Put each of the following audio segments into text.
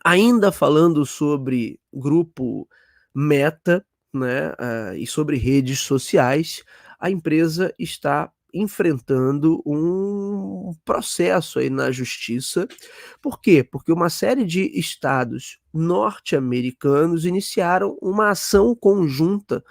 Ainda falando sobre grupo Meta, né, e sobre redes sociais, a empresa está enfrentando um processo aí na justiça. Por quê? Porque uma série de estados norte-americanos iniciaram uma ação conjunta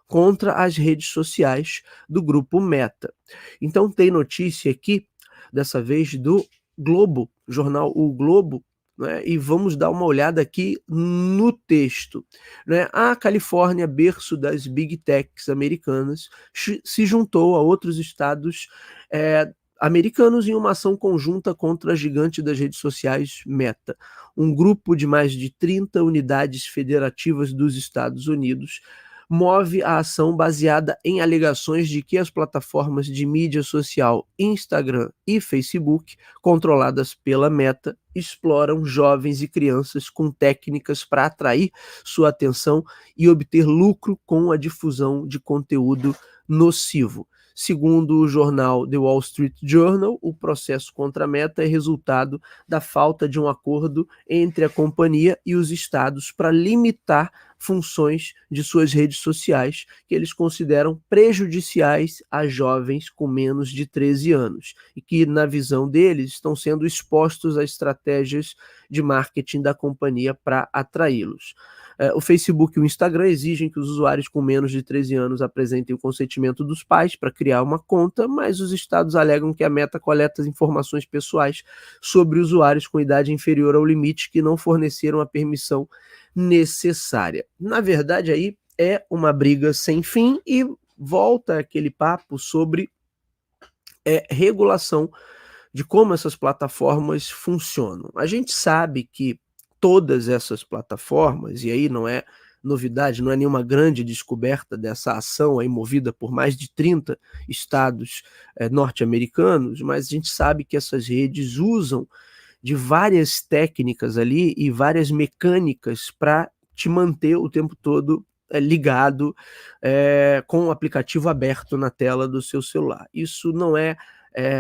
contra as redes sociais do grupo Meta. Então tem notícia aqui, dessa vez do Globo, jornal O Globo, né, e vamos dar uma olhada aqui no texto. Né? A Califórnia, berço das Big Techs americanas, se juntou a outros estados americanos em uma ação conjunta contra a gigante das redes sociais Meta. Um grupo de mais de 30 unidades federativas dos Estados Unidos move a ação baseada em alegações de que as plataformas de mídia social Instagram e Facebook, controladas pela Meta, exploram jovens e crianças com técnicas para atrair sua atenção e obter lucro com a difusão de conteúdo nocivo. Segundo o jornal The Wall Street Journal, o processo contra a Meta é resultado da falta de um acordo entre a companhia e os estados para limitar funções de suas redes sociais que eles consideram prejudiciais a jovens com menos de 13 anos e que, na visão deles, estão sendo expostos a estratégias de marketing da companhia para atraí-los. O Facebook e o Instagram exigem que os usuários com menos de 13 anos apresentem o consentimento dos pais para criar uma conta, mas os estados alegam que a Meta coleta as informações pessoais sobre usuários com idade inferior ao limite que não forneceram a permissão necessária. Na verdade, aí é uma briga sem fim e volta aquele papo sobre regulação de como essas plataformas funcionam. A gente sabe que todas essas plataformas, e aí não é novidade, não é nenhuma grande descoberta dessa ação aí movida por mais de 30 estados norte-americanos, mas a gente sabe que essas redes usam de várias técnicas ali e várias mecânicas para te manter o tempo todo ligado com o aplicativo aberto na tela do seu celular. Isso não é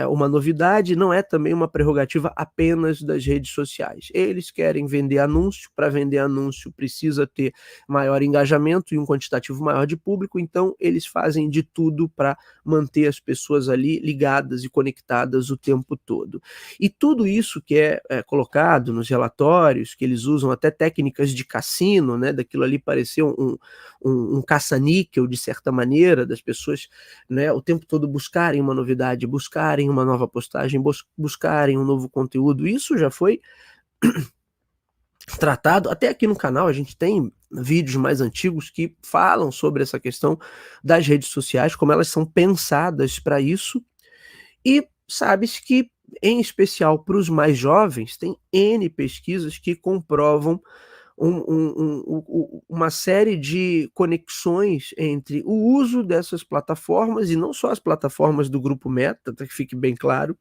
uma novidade, não é também uma prerrogativa apenas das redes sociais. Eles querem vender anúncio, para vender anúncio precisa ter maior engajamento e um quantitativo maior de público, então eles fazem de tudo para manter as pessoas ali ligadas e conectadas o tempo todo. E tudo isso que é colocado nos relatórios, que eles usam até técnicas de cassino, né, daquilo ali parecer um caça-níquel, de certa maneira, das pessoas, né, o tempo todo buscarem uma novidade, buscarem uma nova postagem, buscarem um novo conteúdo. Isso já foi tratado, até aqui no canal a gente tem vídeos mais antigos que falam sobre essa questão das redes sociais, como elas são pensadas para isso, e sabe-se que, em especial para os mais jovens, tem N pesquisas que comprovam uma série de conexões entre o uso dessas plataformas, e não só as plataformas do grupo Meta, para que fique bem claro,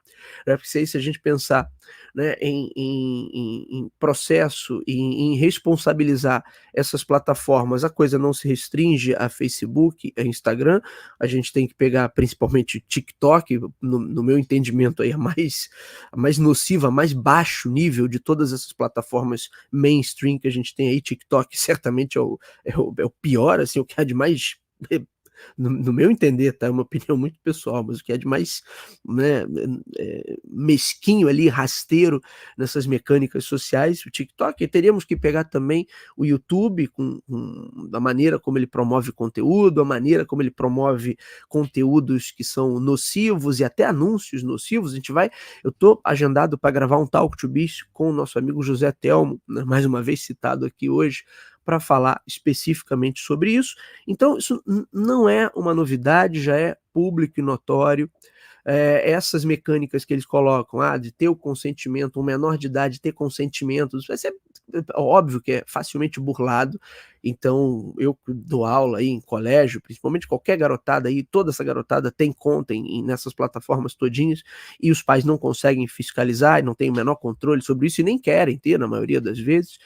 né, porque se a gente pensar, né, em processo e em responsabilizar essas plataformas, a coisa não se restringe a Facebook, a Instagram, a gente tem que pegar principalmente TikTok, no meu entendimento aí, a mais nociva, a mais baixo nível de todas essas plataformas mainstream que a gente tem aí. TikTok certamente é o pior, assim, o que há de mais, no meu entender, tá? É uma opinião muito pessoal, mas o que é de mais, né, mesquinho ali, rasteiro nessas mecânicas sociais, o TikTok. E teríamos que pegar também o YouTube, da maneira como ele promove conteúdo, a maneira como ele promove conteúdos que são nocivos e até anúncios nocivos. Eu tô agendado para gravar um Talk to Biz com o nosso amigo José Telmo, né, mais uma vez citado aqui hoje, para falar especificamente sobre isso. Então, isso não é uma novidade, já é público e notório. Essas mecânicas que eles colocam, de ter o consentimento, um menor de idade ter consentimento, vai ser óbvio que é facilmente burlado. Então, eu dou aula aí em colégio, principalmente qualquer garotada aí, toda essa garotada tem conta nessas plataformas todinhas, e os pais não conseguem fiscalizar, e não têm o menor controle sobre isso, e nem querem ter, na maioria das vezes.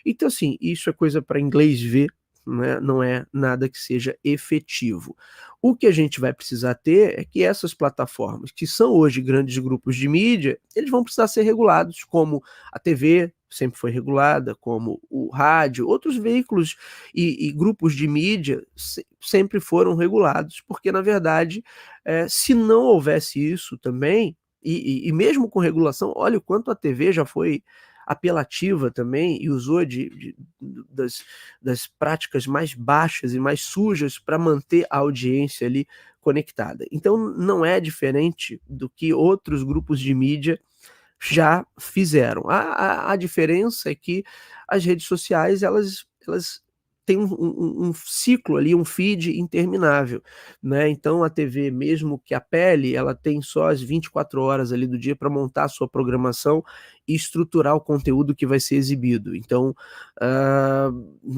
Então, assim, isso é coisa para inglês ver, né? Não é nada que seja efetivo. O que a gente vai precisar ter é que essas plataformas, que são hoje grandes grupos de mídia, eles vão precisar ser regulados, como a TV sempre foi regulada, como o rádio, outros veículos e grupos de mídia sempre foram regulados, porque na verdade, se não houvesse isso também, e mesmo com regulação, olha o quanto a TV já foi apelativa também e usou das práticas mais baixas e mais sujas para manter a audiência ali conectada. Então não é diferente do que outros grupos de mídia já fizeram. A diferença é que as redes sociais elas têm um ciclo ali, um feed interminável, né, então a TV, mesmo que apele, ela tem só as 24 horas ali do dia para montar a sua programação e estruturar o conteúdo que vai ser exibido. Então, hã,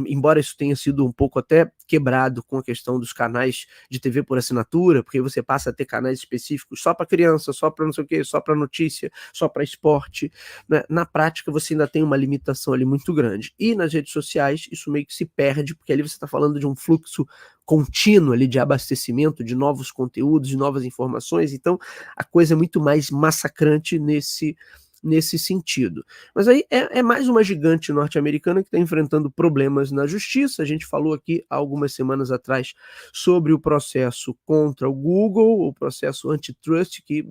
embora isso tenha sido um pouco até quebrado com a questão dos canais de TV por assinatura, porque você passa a ter canais específicos só para criança, só para não sei o quê, só para notícia, só para esporte, né, na prática você ainda tem uma limitação ali muito grande. E nas redes sociais isso meio que se perde, porque ali você está falando de um fluxo contínuo ali de abastecimento de novos conteúdos, de novas informações, então a coisa é muito mais massacrante nesse sentido. Mas aí é mais uma gigante norte-americana que está enfrentando problemas na justiça. A gente falou aqui há algumas semanas atrás sobre o processo contra o Google, o processo antitrust que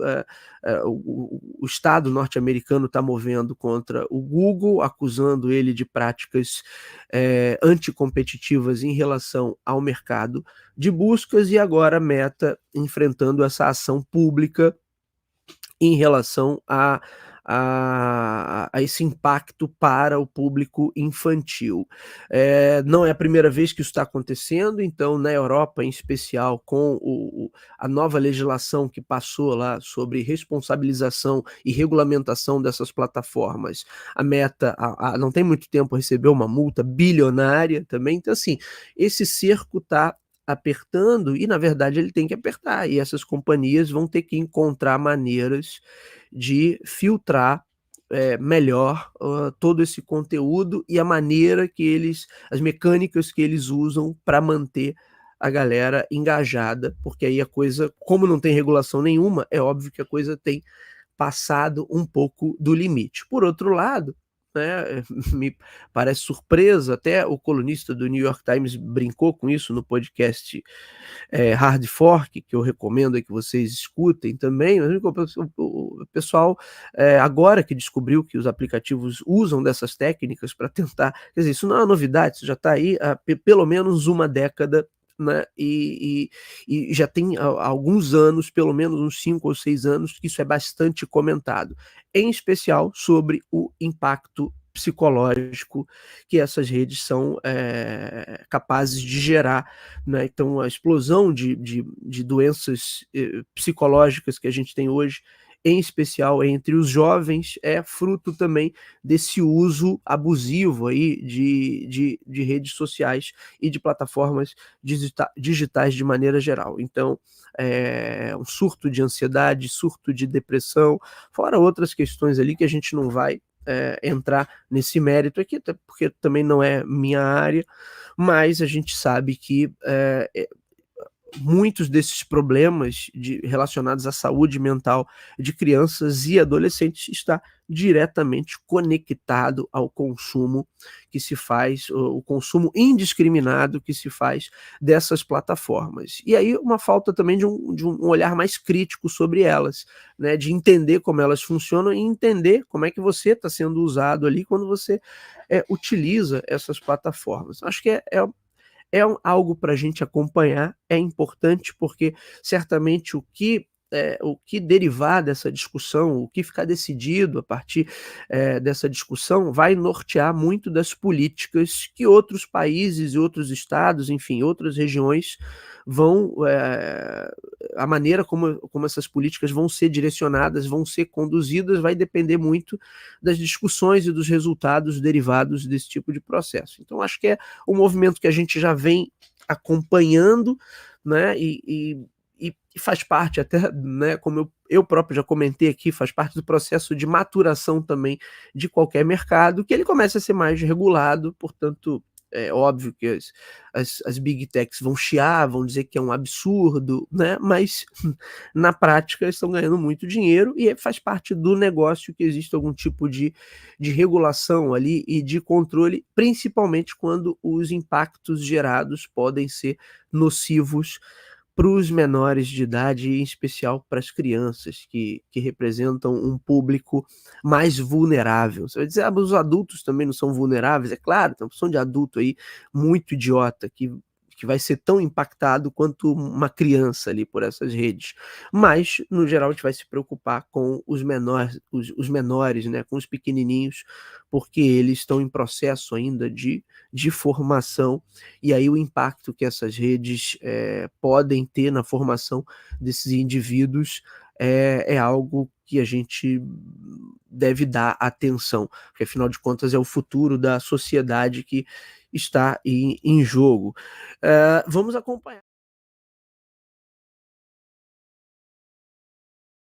o Estado norte-americano está movendo contra o Google, acusando ele de práticas anticompetitivas em relação ao mercado de buscas, e agora a Meta enfrentando essa ação pública em relação a esse impacto para o público infantil. Não é a primeira vez que isso está acontecendo, então na Europa, em especial, com a nova legislação que passou lá sobre responsabilização e regulamentação dessas plataformas, a Meta, não tem muito tempo, recebeu uma multa bilionária também, então assim, esse cerco está apertando e na verdade ele tem que apertar, e essas companhias vão ter que encontrar maneiras de filtrar melhor todo esse conteúdo e a maneira que as mecânicas que eles usam para manter a galera engajada, porque aí a coisa, como não tem regulação nenhuma, é óbvio que a coisa tem passado um pouco do limite. Por outro lado, né, me parece surpresa, até o colunista do New York Times brincou com isso no podcast Hard Fork, que eu recomendo que vocês escutem também. O pessoal, agora que descobriu que os aplicativos usam dessas técnicas para tentar, quer dizer, isso não é uma novidade, isso já está aí há pelo menos uma década, né, e já tem alguns anos, pelo menos uns 5 ou 6 anos, que isso é bastante comentado, em especial sobre o impacto psicológico que essas redes são capazes de gerar, né? Então a explosão de doenças psicológicas que a gente tem hoje, em especial entre os jovens, é fruto também desse uso abusivo aí de redes sociais e de plataformas digitais de maneira geral. Então, um surto de ansiedade, surto de depressão, fora outras questões ali que a gente não vai entrar nesse mérito aqui, até porque também não é minha área, mas a gente sabe que muitos desses problemas relacionados à saúde mental de crianças e adolescentes está diretamente conectado ao consumo que se faz, o consumo indiscriminado que se faz dessas plataformas. E aí uma falta também de um olhar mais crítico sobre elas, né, de entender como elas funcionam e entender como é que você está sendo usado ali quando você utiliza essas plataformas. Acho que algo para a gente acompanhar, é importante, porque certamente o que derivar dessa discussão, o que ficar decidido a partir dessa discussão, vai nortear muito das políticas que outros países e outros estados, enfim, outras regiões vão, a maneira como essas políticas vão ser direcionadas, vão ser conduzidas, vai depender muito das discussões e dos resultados derivados desse tipo de processo. Então acho que é um movimento que a gente já vem acompanhando, né, e faz parte até, né, como eu próprio já comentei aqui, faz parte do processo de maturação também de qualquer mercado, que ele começa a ser mais regulado, portanto, É óbvio que as big techs vão chiar, vão dizer que é um absurdo, né, mas na prática estão ganhando muito dinheiro e faz parte do negócio que existe algum tipo de regulação ali e de controle, principalmente quando os impactos gerados podem ser nocivos para os menores de idade e em especial para as crianças que representam um público mais vulnerável. Você vai dizer: "Ah, mas os adultos também não são vulneráveis?" É claro, tem uma opção de adulto aí muito idiota que vai ser tão impactado quanto uma criança ali por essas redes. Mas, no geral, a gente vai se preocupar com os menores, né, com os pequenininhos, porque eles estão em processo ainda de formação, e aí o impacto que essas redes, podem ter na formação desses indivíduos é algo que a gente deve dar atenção, porque afinal de contas é o futuro da sociedade que está em jogo. Vamos acompanhar.